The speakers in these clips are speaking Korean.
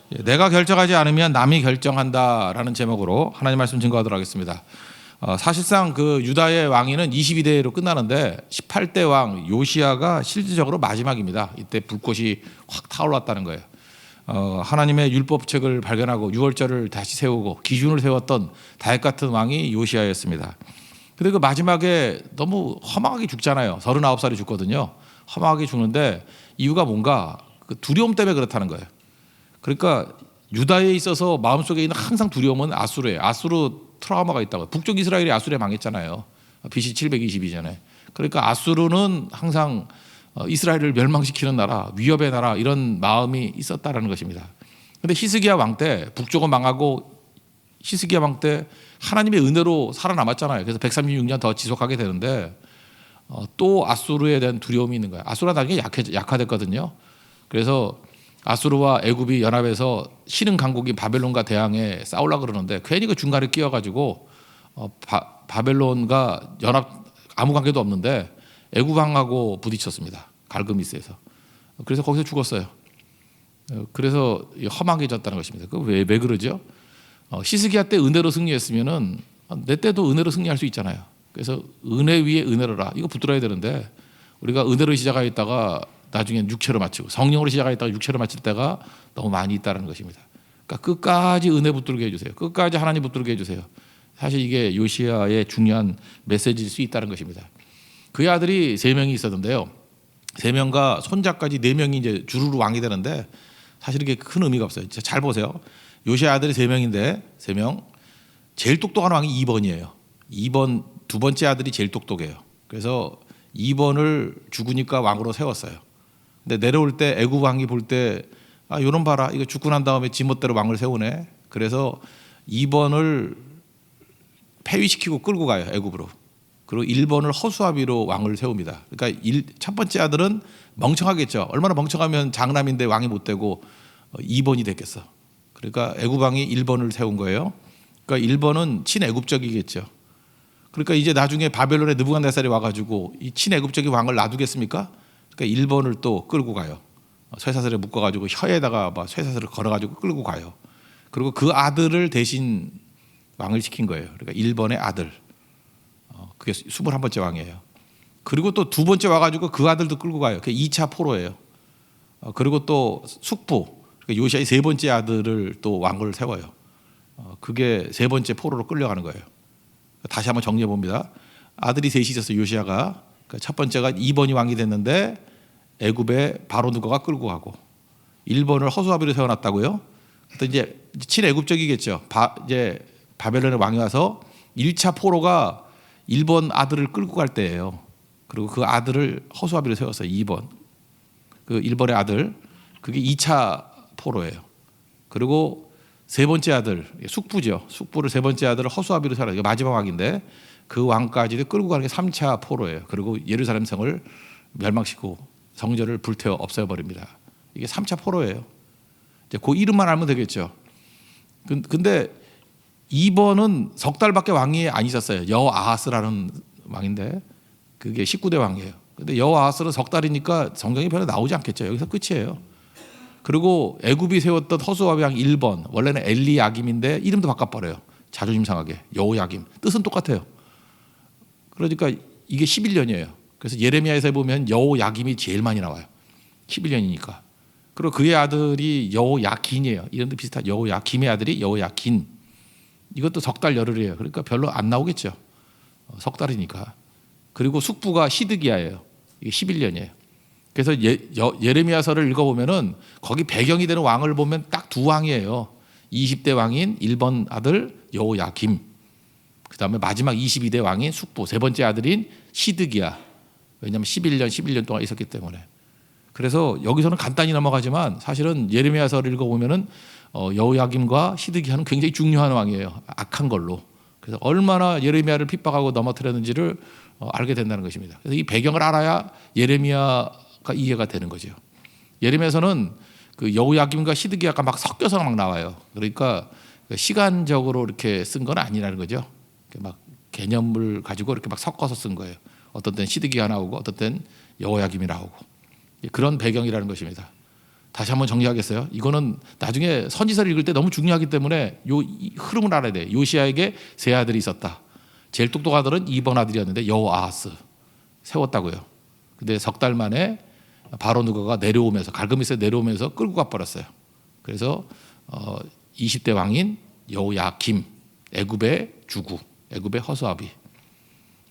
내가 결정하지 않으면 남이 결정한다라는 제목으로 하나님 말씀 증거하도록 하겠습니다. 사실상 그 유다의 왕위는 22대로 끝나는데 18대 왕 요시야가 실질적으로 마지막입니다. 이때 불꽃이 확 타올랐다는 거예요. 하나님의 율법책을 발견하고 유월절을 다시 세우고 기준을 세웠던 다윗 같은 왕이 요시야였습니다. 근데 그 마지막에 너무 허망하게 죽잖아요. 39살이 죽거든요. 허망하게 죽는데 이유가 뭔가 그 두려움 때문에 그렇다는 거예요. 그러니까 유다에 있어서 마음속에 있는 항상 두려움은 아수르예요. 아수르 트라우마가 있다고. 북쪽 이스라엘이 아수르에 망했잖아요. BC 722년에. 그러니까 아수르는 항상 이스라엘을 멸망시키는 나라, 위협의 나라 이런 마음이 있었다라는 것입니다. 그런데 히스기야 왕 때 북쪽은 망하고 히스기야 왕 때 하나님의 은혜로 살아남았잖아요. 그래서 136년 더 지속하게 되는데 또 아수르에 대한 두려움이 있는 거예요. 아수르가 나중에 약화됐거든요. 그래서 아수르와 애굽이 연합해서 신흥 강국이 바벨론과 대항해 싸우려고 그러는데 괜히 그 중간에 끼어가지고 바벨론과 연합 아무 관계도 없는데 애굽 왕하고 부딪혔습니다. 갈그미스에서. 그래서 거기서 죽었어요. 그래서 험하게졌다는 것입니다. 왜 그러죠? 히스기야 때 은혜로 승리했으면은 내 때도 은혜로 승리할 수 있잖아요. 그래서 은혜 위에 은혜로라 이거 붙들어야 되는데 우리가 은혜로 시작하였다가 나중에 육체로 마치고 성령으로 시작하였다가 육체로 마칠 때가 너무 많이 있다는 것입니다. 그러니까 끝까지 은혜 붙들게 해주세요. 끝까지 하나님 붙들게 해주세요. 사실 이게 요시야의 중요한 메시지일 수 있다는 것입니다. 그의 아들이 3명이 있었는데요. 3명과 손자까지 4명이 이제 주르르 왕이 되는데 사실 이게 큰 의미가 없어요. 잘 보세요. 요시야 아들이 3명인데 3명 제일 똑똑한 왕이 2번이에요. 2번 두 번째 아들이 제일 똑똑해요. 그래서 2번을 죽으니까 왕으로 세웠어요. 근데 내려올 때 애굽 왕이 볼 때 요런 봐라 이거 죽고 난 다음에 지멋대로 왕을 세우네. 그래서 2번을 폐위시키고 끌고 가요 애굽으로. 그리고 1번을 허수아비로 왕을 세웁니다. 그러니까 첫 번째 아들은 멍청하겠죠. 얼마나 멍청하면 장남인데 왕이 못 되고 2번이 됐겠어. 그러니까 애굽 왕이 1번을 세운 거예요. 그러니까 1번은 친애굽적이겠죠. 그러니까 이제 나중에 바벨론의 느부갓네살이 와가지고 이 친애굽적인 왕을 놔두겠습니까? 그러니까 1번을 또 끌고 가요. 쇠사슬에 묶어가지고 혀에다가 막 쇠사슬을 걸어가지고 끌고 가요. 그리고 그 아들을 대신 왕을 시킨 거예요. 그러니까 1번의 아들. 그게 21번째 왕이에요. 그리고 또 두 번째 와가지고 그 아들도 끌고 가요. 그게 2차 포로예요. 그리고 또 숙부, 그러니까 요시아의 3번째 아들을 또 왕을 세워요. 그게 3번째 포로로 끌려가는 거예요. 다시 한번 정리해 봅니다. 아들이 셋이 있었어요. 요시아가. 그러니까 첫 번째가 2번이 왕이 됐는데 애굽에 바로 누가가 끌고 가고 1번을 허수아비로 세워놨다고요. 또 이제 친애굽적이겠죠. 이제 바벨론의 왕이 와서 1차 포로가 1번 아들을 끌고 갈 때예요. 그리고 그 아들을 허수아비로 세웠어요. 2번. 그 1번의 아들. 그게 2차 포로예요. 그리고 3번째 아들, 숙부죠. 숙부를 3번째 아들을 허수아비로 세워요. 이게 마지막 왕인데 그 왕까지도 끌고 가는 게 3차 포로예요. 그리고 예루살렘 성을 멸망시키고 성전을 불태워 없애버립니다. 이게 3차 포로예요. 이제 그 이름만 알면 되겠죠. 근데 2번은 석 달밖에 왕이 안 있었어요. 여아하스라는 왕인데 그게 19대 왕이에요. 근데 여아하스는 석 달이니까 성경이 별로 나오지 않겠죠. 여기서 끝이에요. 그리고 애굽이 세웠던 허수아비 왕 1번 원래는 엘리야김인데 이름도 바꿔버려요. 자존심 상하게 여호야김 뜻은 똑같아요. 그러니까 이게 11년이에요. 그래서 예레미야에서 보면 여호야김이 제일 많이 나와요. 11년이니까. 그리고 그의 아들이 여호야긴이에요. 이름도 비슷한 여호야김의 아들이 여호야긴. 이것도 석 달 열흘이에요. 그러니까 별로 안 나오겠죠. 석 달이니까. 그리고 숙부가 시드기야예요. 이게 11년이에요. 그래서 예레미야서를 읽어보면은 거기 배경이 되는 왕을 보면 딱 2왕이에요. 20대 왕인 1번 아들 여호야김. 그 다음에 마지막 22대 왕인 숙부. 3번째 아들인 시드기야. 왜냐하면 11년 동안 있었기 때문에. 그래서 여기서는 간단히 넘어가지만 사실은 예레미야서를 읽어보면은 여호야김과 시드기야는 굉장히 중요한 왕이에요. 악한 걸로. 그래서 얼마나 예레미야를 핍박하고 넘어뜨렸는지를 알게 된다는 것입니다. 그래서 이 배경을 알아야 예레미야가 이해가 되는 거죠. 예레미야서는 그 여호야김과 시드기야가 막 섞여서 막 나와요. 그러니까 시간적으로 이렇게 쓴 건 아니라는 거죠. 막 개념을 가지고 이렇게 막 섞어서 쓴 거예요. 어떤 때는 시드기야 나오고 어떤 때는 여호야김이 나오고 그런 배경이라는 것입니다. 다시 한번 정리하겠어요. 이거는 나중에 선지서를 읽을 때 너무 중요하기 때문에 이 흐름을 알아야 돼. 요시야에게 세 아들이 있었다. 제일 똑똑한 아들은 2번 아들이었는데 여호아하스 세웠다고요. 근데 석 달 만에 바로 누가가 내려오면서 갈그미스에 내려오면서 끌고 가버렸어요. 그래서 20대 왕인 여호야김, 애굽의 주구, 애굽의 허수아비.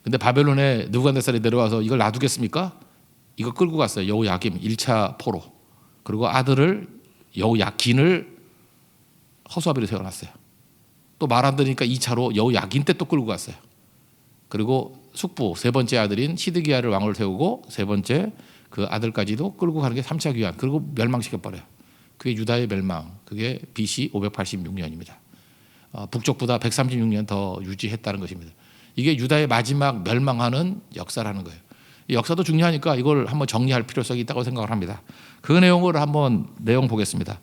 근데 바벨론에 느부갓네살이 내려와서 이걸 놔두겠습니까? 이거 끌고 갔어요. 여호야김 1차 포로. 그리고 아들을 여호야긴을 허수아비로 세워놨어요. 또 말 안 들으니까 2차로 여호야긴 때 또 끌고 갔어요. 그리고 숙부 세 번째 아들인 시드기야를 왕으로 세우고 세 번째 그 아들까지도 끌고 가는 게 3차 귀환. 그리고 멸망시켜버려요. 그게 유다의 멸망. 그게 BC 586년입니다. 북쪽보다 136년 더 유지했다는 것입니다. 이게 유다의 마지막 멸망하는 역사라는 거예요. 이 역사도 중요하니까 이걸 한번 정리할 필요성이 있다고 생각을 합니다. 그 내용을 한번 내용 보겠습니다.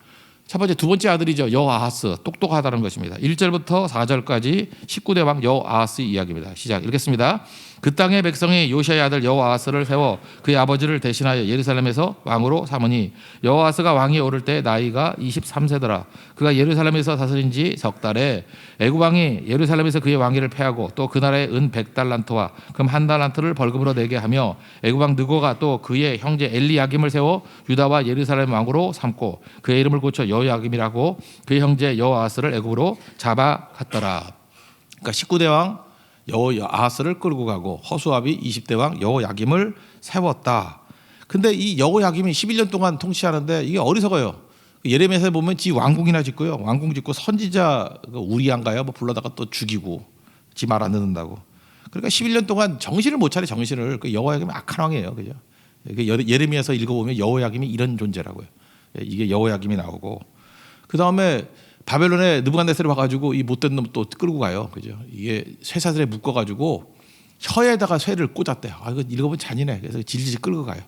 첫 번째 두 번째 아들이죠. 여호아하스 똑똑하다는 것입니다. 1절부터 4절까지 19대 왕 여호아하스 이야기입니다. 시작 읽겠습니다. 그 땅의 백성이 요시아의 아들 여호아하스를 세워 그의 아버지를 대신하여 예루살렘에서 왕으로 삼으니 여호아하스가 왕이 오를 때 나이가 23세더라. 그가 예루살렘에서 다스린 지 석 달에 애굽 왕이 예루살렘에서 그의 왕위를 패하고 또 그 나라의 은 100달란트와 금 1달란트를 벌금으로 내게 하며 애굽 왕 느고가 또 그의 형제 엘리야김을 세워 유다와 예루살렘 왕으로 삼고 그의 이름을 고쳐 여호야김이라고 그의 형제 여호아하스를 애굽으로 잡아갔더라. 그러니까 19대 왕 여호아하스를 끌고 가고 허수아비 20대 왕 여호야김을 세웠다. 근데 이 여호야김이 11년 동안 통치하는데 이게 어리석어요. 예레미야서에 보면 지 왕궁이나 짓고요. 왕궁 짓고 선지자 우리안가요? 뭐 불러다가 또 죽이고 지 말 안 듣는다고. 그러니까 11년 동안 정신을 못 차려 정신을. 그 여호야김이 악한 왕이에요. 그죠? 예레미야서 읽어보면 여호야김이 이런 존재라고요. 이게 여호야김이 나오고 그 다음에 바벨론에 느부갓네살이 와가지고 이 못된 놈 또 끌고 가요. 그죠? 이게 쇠사슬에 묶어가지고 혀에다가 쇠를 꽂았대요. 아, 이거 읽어보면 잔인해. 그래서 질질 끌고 가요.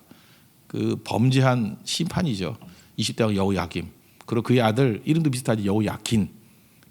그 범죄한 심판이죠. 20대 왕 여호야김. 그리고 그의 아들 이름도 비슷하지 여호야긴.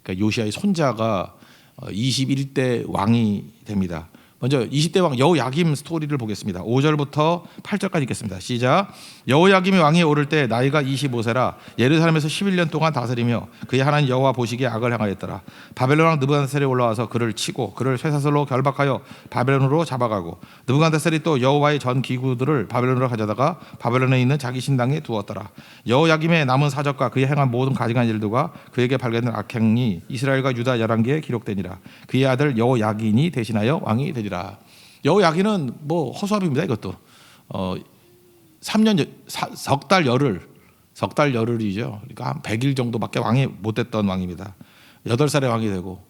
그러니까 요시아의 손자가 21대 왕이 됩니다. 먼저 20대 왕 여호야김 스토리를 보겠습니다. 5절부터 8절까지 읽겠습니다. 시작. 여호야김이 왕위에 오를 때 나이가 25세라 예루살렘에서 11년 동안 다스리며 그의 하나님 여호와 보시기에 악을 행하였더라. 바벨론 왕 느부갓네살이 올라와서 그를 치고 그를 쇠사슬로 결박하여 바벨론으로 잡아가고 느부갓네살이 또 여호와의 전 기구들을 바벨론으로 가져다가 바벨론에 있는 자기 신당에 두었더라. 여호야김의 남은 사적과 그의 행한 모든 가증한 일들과 그에게 발견된 악행이 이스라엘과 유다 11개에 기록되니라. 그의 아들 여호야긴이 대신하여 왕이 되니라. 여호야긴은 뭐 허수아비입니다. 이것도 3년 석 달 열흘이죠. 그러니까 한 100일 정도밖에 왕이 못됐던 왕입니다. 8살에 왕이 되고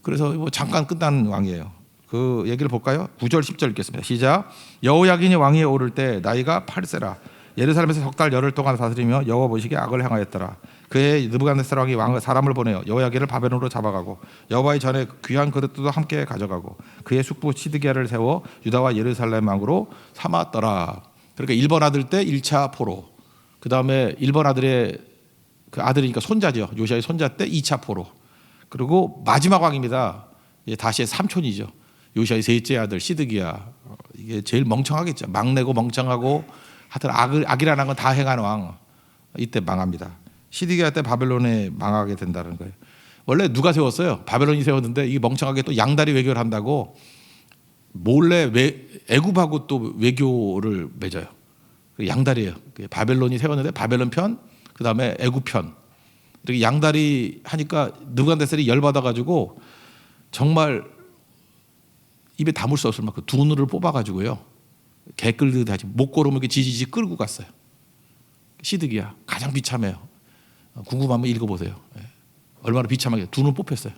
그래서 뭐 잠깐 끝난 왕이에요. 그 얘기를 볼까요? 9절 10절 읽겠습니다. 시작. 여호야긴이 왕위에 오를 때 나이가 8세라 예루살렘에서 석 달 열흘 동안 다스리며 여호와 보시기에 악을 행하였더라. 그의 느부갓네살 왕이 사람을 보내어 여호야긴을 바벨론으로 잡아가고 여호와의 전에 귀한 그릇도 함께 가져가고 그의 숙부 시드기야를 세워 유다와 예루살렘 왕으로 삼았더라. 그러니까 1번 아들 때 1차 포로, 그 다음에 1번 아들의 그 아들이니까 손자죠. 요시아의 손자 때 2차 포로, 그리고 마지막 왕입니다. 다시의 삼촌이죠. 요시아의 셋째 아들 시드기야. 이게 제일 멍청하겠죠. 막내고 멍청하고 하여튼 악이라는 건 다 행하는 왕. 이때 망합니다. 시드기야 때 바벨론에 망하게 된다는 거예요. 원래 누가 세웠어요? 바벨론이 세웠는데 이 멍청하게 또 양다리 외교를 한다고 몰래 애굽하고 또 외교를 맺어요. 양다리예요. 바벨론이 세웠는데 바벨론 편, 그 다음에 애굽 편. 이렇게 양다리 하니까 느부갓네살이 열받아가지고 정말 입에 담을 수 없을 만큼 두 눈을 뽑아가지고요. 개 끌듯 하지 목걸음을 이렇게 지지지 끌고 갔어요. 시드기야 가장 비참해요. 궁금하면 읽어보세요. 얼마나 비참하게 두 눈 뽑혔어요.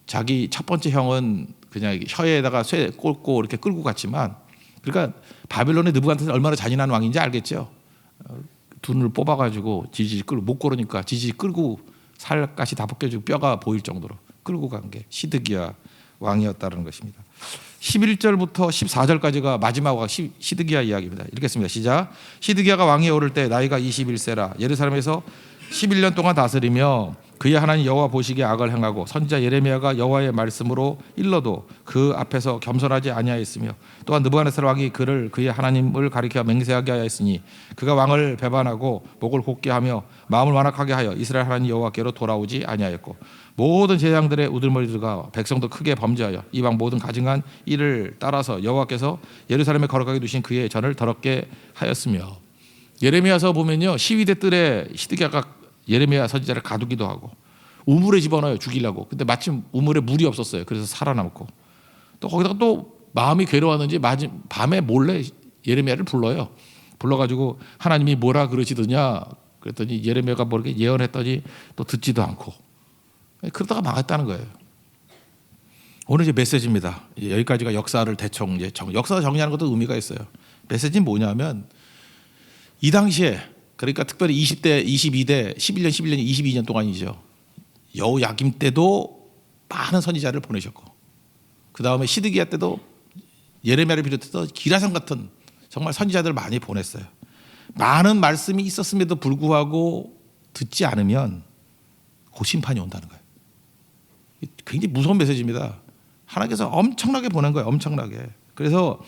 자기 첫 번째 형은 그냥 혀에다가 쇠 꽂고 이렇게 끌고 갔지만, 그러니까 바벨론의 느부갓네살이 얼마나 잔인한 왕인지 알겠죠. 두 눈을 뽑아가지고 지지지 끌고 못 걸으니까 지지지 끌고 살갗이 다 벗겨지고 뼈가 보일 정도로 끌고 간 게 시드기야 왕이었다는 것입니다. 11절부터 14절까지가 마지막 왕 시드기야 이야기입니다. 읽겠습니다. 시작. 시드기야가 왕위에 오를 때 나이가 21세라 예루살렘에서 11년 동안 다스리며 그의 하나님 여호와 보시기에 악을 행하고 선지자 예레미야가 여호와의 말씀으로 일러도 그 앞에서 겸손하지 아니하였으며 또한 느부갓네살 왕이 그를 그의 하나님을 가리켜 맹세하게 하였으니 그가 왕을 배반하고 목을 곧게 하며 마음을 완악하게 하여 이스라엘 하나님 여호와께로 돌아오지 아니하였고 모든 제장들의 우들머리들과 백성도 크게 범죄하여 이방 모든 가증한 일을 따라서 여호와께서 예루살렘에 거룩하게 두신 그의 전을 더럽게 하였으며. 예레미야서 보면요, 시위대 뜰에 시드기야가 예레미야 선지자를 가두기도 하고 우물에 집어넣어요, 죽이려고. 근데 마침 우물에 물이 없었어요. 그래서 살아남고 또 거기다가 또 마음이 괴로웠는지 밤에 몰래 예레미야를 불러요. 불러가지고 하나님이 뭐라 그러시더냐 그랬더니 예레미야가 모르게 예언했더니 또 듣지도 않고 그러다가 망했다는 거예요. 오늘 이제 메시지입니다. 여기까지가 역사를 대충 역사 정리하는 것도 의미가 있어요. 메시지는 뭐냐면 이 당시에, 그러니까 특별히 20대, 22대, 11년, 11년, 22년 동안이죠. 여호야김 때도 많은 선지자를 보내셨고 그 다음에 시드기야 때도 예레미야를 비롯해서 기라성 같은 정말 선지자들을 많이 보냈어요. 많은 말씀이 있었음에도 불구하고 듣지 않으면 곧 심판이 온다는 거예요. 굉장히 무서운 메시지입니다. 하나님께서 엄청나게 보낸 거예요. 엄청나게. 그래서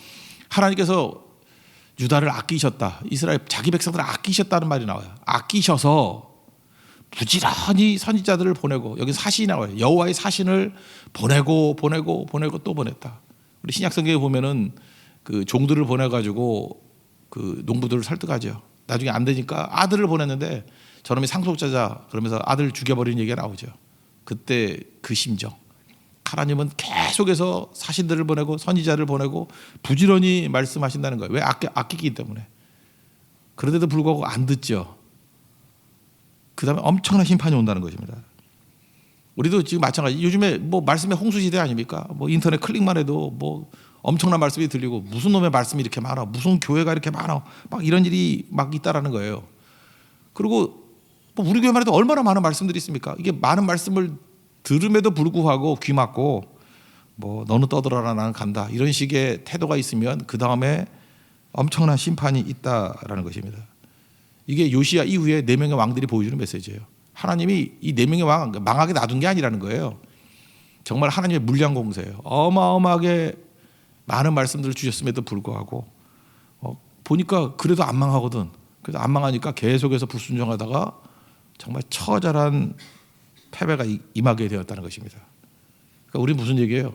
하나님께서 유다를 아끼셨다, 이스라엘 자기 백성들을 아끼셨다는 말이 나와요. 아끼셔서 부지런히 선지자들을 보내고, 여기 사신이 나와요. 여호와의 사신을 보내고 또 보냈다. 우리 신약성경에 보면은 그 종들을 보내가지고 그 농부들을 설득하죠. 나중에 안 되니까 아들을 보냈는데 저놈이 상속자자 그러면서 아들 죽여버리는 얘기가 나오죠. 그때 그 심정. 하나님은 계속해서 사신들을 보내고 선지자를 보내고 부지런히 말씀하신다는 거예요. 왜? 아끼기 때문에. 그런데도 불구하고 안 듣죠. 그 다음에 엄청난 심판이 온다는 것입니다. 우리도 지금 마찬가지. 요즘에 뭐 말씀의 홍수 시대 아닙니까? 뭐 인터넷 클릭만 해도 뭐 엄청난 말씀이 들리고 무슨 놈의 말씀이 이렇게 많아, 무슨 교회가 이렇게 많아, 막 이런 일이 막 있다라는 거예요. 그리고 뭐 우리 교회만 해도 얼마나 많은 말씀들이 있습니까? 이게 많은 말씀을 들음에도 불구하고 귀 막고 뭐 너는 떠들어라 나는 간다 이런 식의 태도가 있으면 그 다음에 엄청난 심판이 있다라는 것입니다. 이게 요시야 이후에 4명의 왕들이 보여주는 메시지예요. 하나님이 이 4명의 왕 망하게 놔둔 게 아니라는 거예요. 정말 하나님의 물량 공세예요. 어마어마하게 많은 말씀들을 주셨음에도 불구하고 보니까 그래도 안 망하거든. 그래서 안 망하니까 계속해서 불순종하다가 정말 처절한 패배가 임하게 되었다는 것입니다. 그러니까 우리 무슨 얘기예요?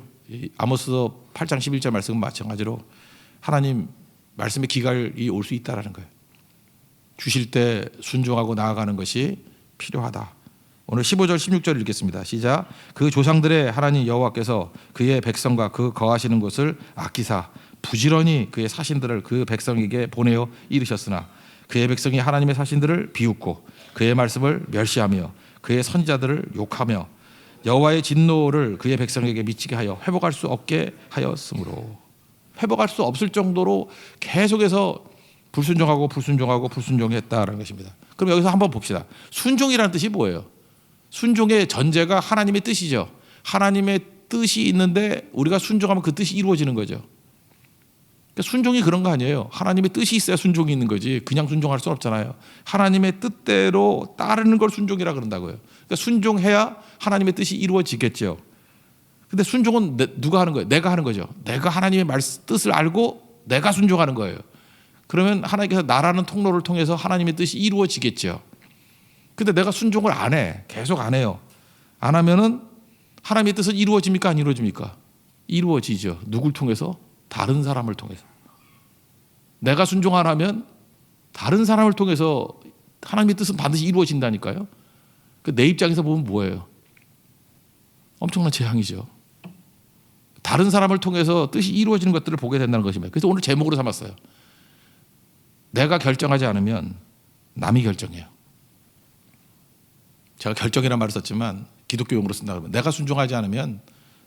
아모스서 8장 11절 말씀은 마찬가지로 하나님 말씀의 기갈이 올 수 있다라는 거예요. 주실 때 순종하고 나아가는 것이 필요하다. 오늘 15절 16절 읽겠습니다. 시작. 그 조상들의 하나님 여호와께서 그의 백성과 그 거하시는 곳을 아끼사 부지런히 그의 사신들을 그 백성에게 보내어 이르셨으나 그의 백성이 하나님의 사신들을 비웃고 그의 말씀을 멸시하며 그의 선지자들을 욕하며 여호와의 진노를 그의 백성에게 미치게 하여 회복할 수 없게 하였으므로. 회복할 수 없을 정도로 계속해서 불순종했다라는 것입니다. 그럼 여기서 한번 봅시다. 순종이라는 뜻이 뭐예요? 순종의 전제가 하나님의 뜻이죠. 하나님의 뜻이 있는데 우리가 순종하면 그 뜻이 이루어지는 거죠. 그러니까 순종이 그런 거 아니에요. 하나님의 뜻이 있어야 순종이 있는 거지. 그냥 순종할 수는 없잖아요. 하나님의 뜻대로 따르는 걸 순종이라 그런다고요. 그러니까 순종해야 하나님의 뜻이 이루어지겠죠. 근데 순종은 누가 하는 거예요? 내가 하는 거죠. 내가 하나님의 뜻을 알고 내가 순종하는 거예요. 그러면 하나님께서 나라는 통로를 통해서 하나님의 뜻이 이루어지겠죠. 근데 내가 순종을 안 해. 계속 안 해요. 안 하면은 하나님의 뜻은 이루어집니까? 안 이루어집니까? 이루어지죠. 누굴 통해서? 다른 사람을 통해서. 내가 순종 안 하면 다른 사람을 통해서 하나님의 뜻은 반드시 이루어진다니까요. 내 입장에서 보면 뭐예요? 엄청난 재앙이죠. 다른 사람을 통해서 뜻이 이루어지는 것들을 보게 된다는 것입니다. 그래서 오늘 제목으로 삼았어요. 내가 결정하지 않으면 남이 결정해요. 제가 결정이라는 말을 썼지만 기독교 용어로 쓴다 그러면 내가 순종하지 않으면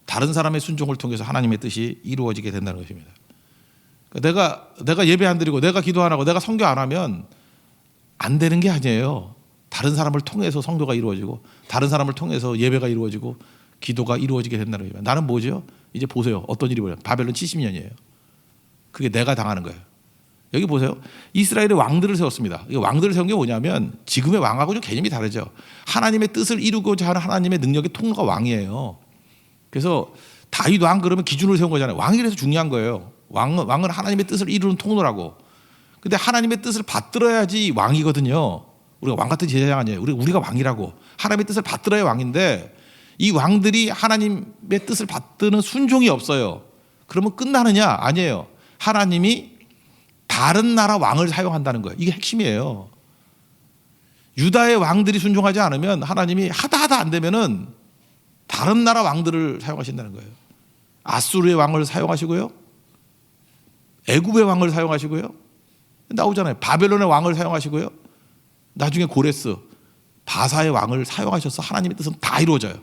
다른 사람의 순종을 통해서 하나님의 뜻이 이루어지게 된다는 것입니다. 그러니까 내가 예배 안 드리고 내가 기도 안 하고 내가 선교 안 하면 안 되는 게 아니에요. 다른 사람을 통해서 선교가 이루어지고 다른 사람을 통해서 예배가 이루어지고 기도가 이루어지게 된다는 거예요. 나는 뭐죠? 이제 보세요. 어떤 일이 벌어요. 바벨론 70년이에요. 그게 내가 당하는 거예요. 여기 보세요. 이스라엘의 왕들을 세웠습니다. 이 왕들을 세운 게 뭐냐면 지금의 왕하고 좀 개념이 다르죠. 하나님의 뜻을 이루고자 하는 하나님의 능력의 통로가 왕이에요. 그래서 다윗 왕 그러면 기준을 세운 거잖아요. 왕이라서 중요한 거예요. 왕은 하나님의 뜻을 이루는 통로라고. 근데 하나님의 뜻을 받들어야지 왕이거든요. 우리가 왕 같은 제사장 아니에요. 우리가 왕이라고. 하나님의 뜻을 받들어야 왕인데 이 왕들이 하나님의 뜻을 받드는 순종이 없어요. 그러면 끝나느냐? 아니에요. 하나님이 다른 나라 왕을 사용한다는 거예요. 이게 핵심이에요. 유다의 왕들이 순종하지 않으면 하나님이 하다 안 되면은 다른 나라 왕들을 사용하신다는 거예요. 아수르의 왕을 사용하시고요. 애굽의 왕을 사용하시고요. 나오잖아요. 바벨론의 왕을 사용하시고요. 나중에 고레스, 바사의 왕을 사용하셔서 하나님의 뜻은 다 이루어져요.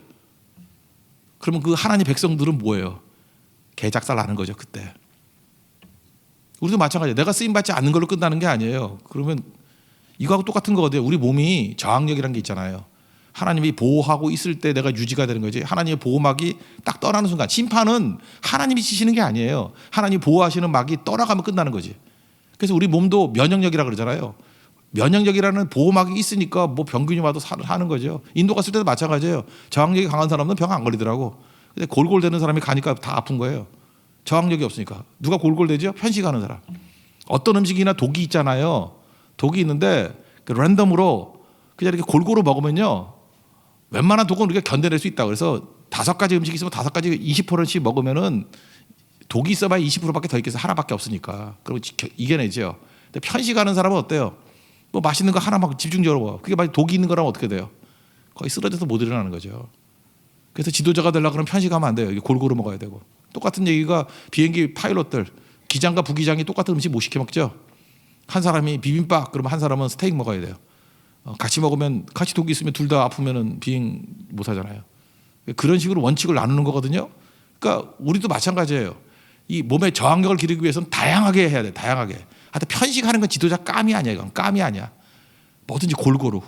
그러면 그 하나님 백성들은 뭐예요? 개작살 나는 거죠, 그때. 우리도 마찬가지예요. 내가 쓰임받지 않는 걸로 끝나는 게 아니에요. 그러면 이거하고 똑같은 거거든요. 우리 몸이 저항력이라는 게 있잖아요. 하나님이 보호하고 있을 때 내가 유지가 되는 거지. 하나님의 보호막이 딱 떠나는 순간, 심판은 하나님이 치시는 게 아니에요. 하나님이 보호하시는 막이 떠나가면 끝나는 거지. 그래서 우리 몸도 면역력이라고 그러잖아요. 면역력이라는 보호막이 있으니까 뭐 병균이 와도 사는 거죠. 인도 갔을 때도 마찬가지예요. 저항력이 강한 사람은 병 안 걸리더라고. 근데 골골대는 사람이 가니까 다 아픈 거예요. 저항력이 없으니까. 누가 골골대죠? 편식하는 사람. 어떤 음식이나 독이 있잖아요. 독이 있는데 그 랜덤으로 그냥 이렇게 골고루 먹으면요, 웬만한 독은 우리가 견뎌낼 수 있다. 그래서 5가지 음식이 있으면 5가지 20%씩 먹으면은 독이 있어봐야 20%밖에 더 있겠어. 하나밖에 없으니까. 그럼 이겨내죠. 근데 편식하는 사람은 어때요? 뭐 맛있는 거 하나 막 집중적으로 먹어. 그게 만약 독이 있는 거라면 어떻게 돼요? 거의 쓰러져서 못 일어나는 거죠. 그래서 지도자가 되려고 그러면 편식하면 안 돼요. 골고루 먹어야 되고. 똑같은 얘기가 비행기 파일럿들, 기장과 부기장이 똑같은 음식 못 시켜 먹죠. 한 사람이 비빔밥 그러면 한 사람은 스테이크 먹어야 돼요. 같이 먹으면 같이 독이 있으면 둘 다 아프면은 비행 못 하잖아요. 그런 식으로 원칙을 나누는 거거든요. 그러니까 우리도 마찬가지예요. 이 몸의 저항력을 기르기 위해서는 다양하게 해야 돼. 다양하게. 하여튼 편식하는 건 지도자 깜이 아니야. 이건 깜이 아니야. 뭐든지 골고루.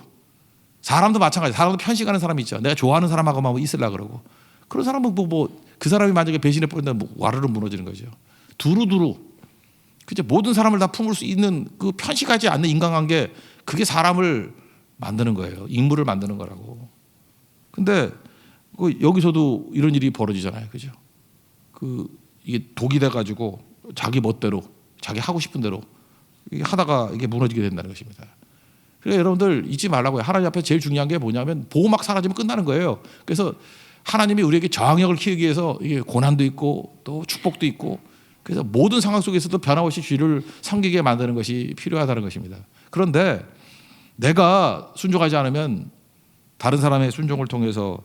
사람도 마찬가지. 사람도 편식하는 사람이 있죠. 내가 좋아하는 사람하고만 있으려고 그러고. 그런 사람은 그 사람이 만약에 배신해 버린다면 와르르 무너지는 거죠. 두루두루. 그죠? 모든 사람을 다 품을 수 있는 그 편식하지 않는 인간관계, 그게 사람을 만드는 거예요. 인물을 만드는 거라고. 근데 여기서도 이런 일이 벌어지잖아요. 그죠? 이게 독이 돼가지고 자기 멋대로, 자기 하고 싶은 대로 이게 하다가 이게 무너지게 된다는 것입니다. 그래서 여러분들 잊지 말라고요. 하나님 앞에 제일 중요한 게 뭐냐면 보호막 사라지면 끝나는 거예요. 그래서 하나님이 우리에게 저항력을 키우기 위해서 이게 고난도 있고 또 축복도 있고, 그래서 모든 상황 속에서도 변함없이 주를 섬기게 만드는 것이 필요하다는 것입니다. 그런데 내가 순종하지 않으면 다른 사람의 순종을 통해서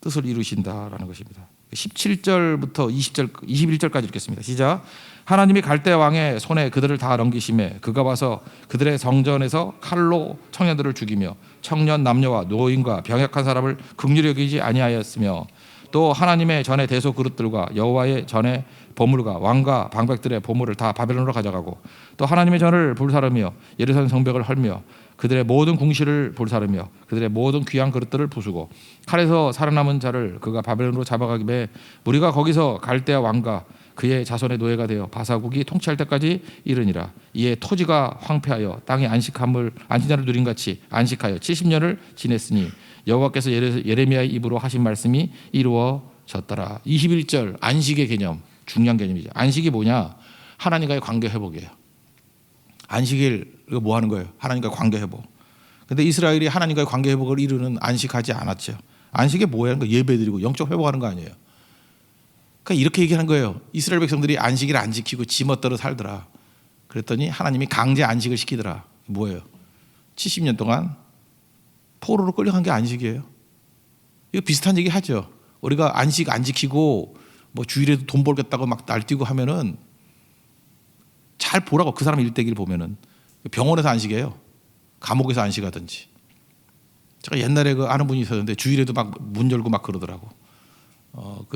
뜻을 이루신다라는 것입니다. 17절부터 21절까지 읽겠습니다. 시작. 하나님이 갈대 왕의 손에 그들을 다 넘기심에 그가 와서 그들의 성전에서 칼로 청년들을 죽이며 청년 남녀와 노인과 병약한 사람을 긍휼히 여기지 아니하였으며 또 하나님의 전의 대소 그릇들과 여호와의 전의 보물과 왕과 방백들의 보물을 다 바벨론으로 가져가고 또 하나님의 전을 불사르며 예루살렘 성벽을 헐며 그들의 모든 궁실을 불사르며 그들의 모든 귀한 그릇들을 부수고 칼에서 살아남은 자를 그가 바벨론으로 잡아가기에 우리가 거기서 갈대아 왕과 그의 자손의 노예가 되어 바사국이 통치할 때까지 이르니라. 이에 토지가 황폐하여 땅에 안식자를 누린 같이 안식하여 70년을 지냈으니 여호와께서 예레미야의 입으로 하신 말씀이 이루어졌더라. 21절 안식의 개념, 중요한 개념이죠. 안식이 뭐냐? 하나님과의 관계 회복이에요. 안식일 이거 뭐 하는 거예요? 하나님과의 관계 회복. 근데 이스라엘이 하나님과의 관계 회복을 이루는 안식하지 않았죠. 안식이 뭐예요? 예배드리고 영적 회복하는 거 아니에요. 그러니까 이렇게 얘기하는 거예요. 이스라엘 백성들이 안식일 안 지키고 지멋대로 살더라. 그랬더니 하나님이 강제 안식을 시키더라. 뭐예요? 70년 동안 포로로 끌려간 게 안식이에요. 이거 비슷한 얘기 하죠. 우리가 안식 안 지키고 뭐 주일에도 돈 벌겠다고 막 날뛰고 하면은 잘 보라고. 그 사람 일대기를 보면은 병원에서 안식해요. 감옥에서 안식하든지. 제가 옛날에 아는 분이 있었는데 주일에도 막 문 열고 막 그러더라고.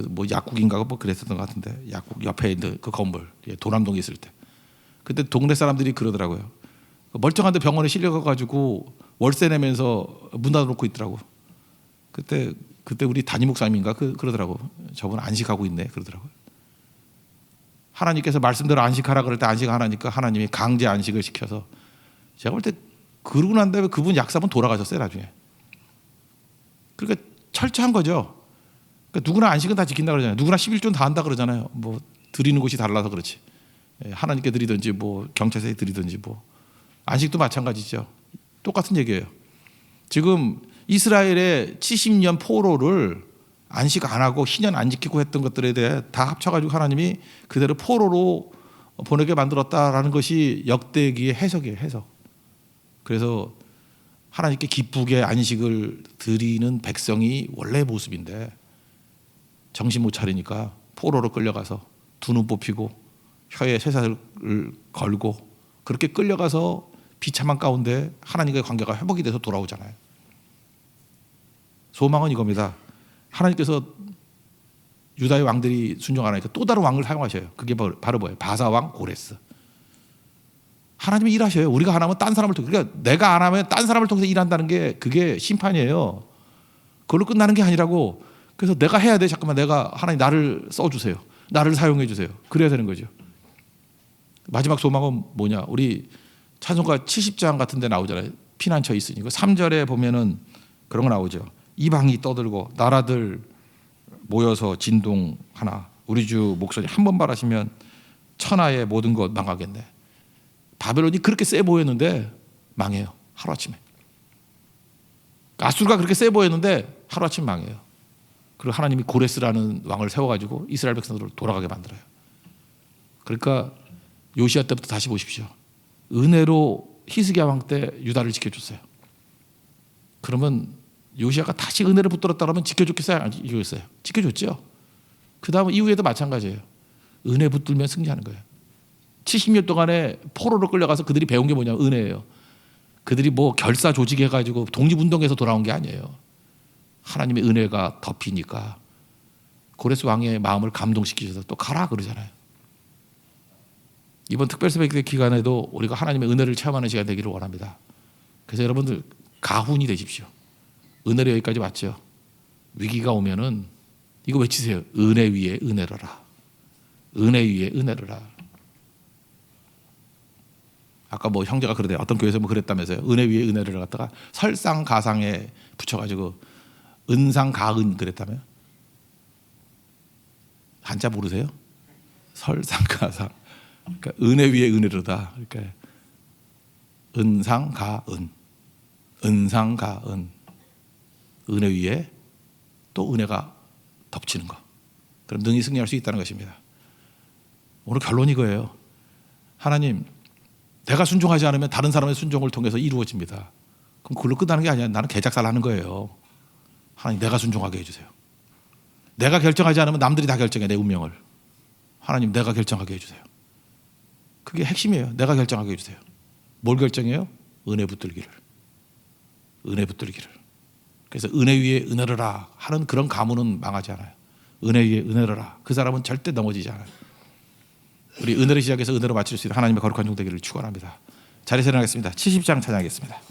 뭐 약국인가 뭐 그랬었던 것 같은데, 약국 옆에 있는 그 건물 도남동에 있을 때 그때 동네 사람들이 그러더라고요. 멀쩡한데 병원에 실려가가지고 월세 내면서 문 닫아놓고 있더라고. 그때 우리 담임 목사님인가 그러더라고. 저분 안식하고 있네 그러더라고요. 하나님께서 말씀대로 안식하라 그럴 때 안식 안 하니까 하나님이 강제 안식을 시켜서 제가 볼 때 그러고 난 다음에 그분 약사분 돌아가셨어요 나중에. 그러니까 철저한 거죠. 그러니까 누구나 안식은 다 지킨다 그러잖아요. 누구나 11조는 다 한다 그러잖아요. 뭐 드리는 곳이 달라서 그렇지. 하나님께 드리든지 뭐 경찰서에 드리든지 뭐 안식도 마찬가지죠. 똑같은 얘기예요. 지금 이스라엘의 70년 포로를 안식 안 하고 희년 안 지키고 했던 것들에 대해 다 합쳐가지고 하나님이 그대로 포로로 보내게 만들었다라는 것이 역대기의 해석이에요. 해석. 그래서 하나님께 기쁘게 안식을 드리는 백성이 원래의 모습인데 정신 못 차리니까 포로로 끌려가서 두 눈 뽑히고 혀에 쇠사슬을 걸고 그렇게 끌려가서 비참한 가운데 하나님과의 관계가 회복이 돼서 돌아오잖아요. 소망은 이겁니다. 하나님께서 유다의 왕들이 순종 안 하니까 또 다른 왕을 사용하셔요. 그게 바로 뭐예요? 바사왕 고레스. 하나님이 일하셔요. 우리가 안 하면 딴 사람을 통해서. 그러니까 내가 안 하면 딴 사람을 통해서 일한다는 게 그게 심판이에요. 그걸로 끝나는 게 아니라고. 그래서 내가 해야 돼. 잠깐만 내가 하나님 나를 써주세요. 나를 사용해 주세요. 그래야 되는 거죠. 마지막 소망은 뭐냐? 우리 찬송가 70장 같은 데 나오잖아요. 피난처에 있으니까 3절에 보면은 그런 거 나오죠. 이방이 떠들고 나라들 모여서 진동하나 우리 주 목소리 한 번 말하시면 천하의 모든 것 망하겠네. 바벨론이 그렇게 세 보였는데 망해요. 하루아침에. 아수르가 그렇게 세 보였는데 하루아침에 망해요. 그리고 하나님이 고레스라는 왕을 세워가지고 이스라엘 백성들을 돌아가게 만들어요. 그러니까 요시아 때부터 다시 보십시오. 은혜로 히스기야 왕 때 유다를 지켜줬어요. 그러면 요시아가 다시 은혜를 붙들었다 그러면 지켜줬겠어요? 안 지켜줬어요? 지켜줬죠. 그 다음 이후에도 마찬가지예요. 은혜 붙들면 승리하는 거예요. 70년 동안에 포로로 끌려가서 그들이 배운 게 뭐냐면 은혜예요. 그들이 뭐 결사 조직해가지고 독립운동에서 돌아온 게 아니에요. 하나님의 은혜가 덮이니까 고레스 왕의 마음을 감동시키셔서 또 가라 그러잖아요. 이번 특별새벽 기간에도 우리가 하나님의 은혜를 체험하는 시간 되기를 원합니다. 그래서 여러분들 가훈이 되십시오. 은혜로 여기까지 왔죠. 위기가 오면은 이거 외치세요. 은혜 위에 은혜로라. 은혜 위에 은혜로라. 아까 뭐 형제가 그러대요. 어떤 교회에서 뭐 그랬다면서요. 은혜 위에 은혜를 갖다가 설상가상에 붙여가지고 은상가은 그랬다며. 한자 모르세요? 설상가상. 그러니까 은혜 위에 은혜로다. 그러니까 은상가은. 은상가은. 은혜 위에 또 은혜가 덮치는 것. 그럼 능히 승리할 수 있다는 것입니다. 오늘 결론이 이거예요. 하나님, 내가 순종하지 않으면 다른 사람의 순종을 통해서 이루어집니다. 그럼 그걸로 끝나는 게 아니야. 나는 개작살 하는 거예요. 하나님, 내가 순종하게 해주세요. 내가 결정하지 않으면 남들이 다 결정해, 내 운명을. 하나님, 내가 결정하게 해주세요. 그게 핵심이에요. 내가 결정하게 해주세요. 뭘 결정해요? 은혜 붙들기를. 은혜 붙들기를. 그래서 은혜 위에 은혜로라 하는 그런 가문은 망하지 않아요. 은혜 위에 은혜로라. 그 사람은 절대 넘어지지 않아요. 우리 은혜를 시작해서 은혜로 마칠 수 있는 하나님의 거룩한 종 되기를 축원합니다. 자리에서 일어나겠습니다. 70장 찬양하겠습니다.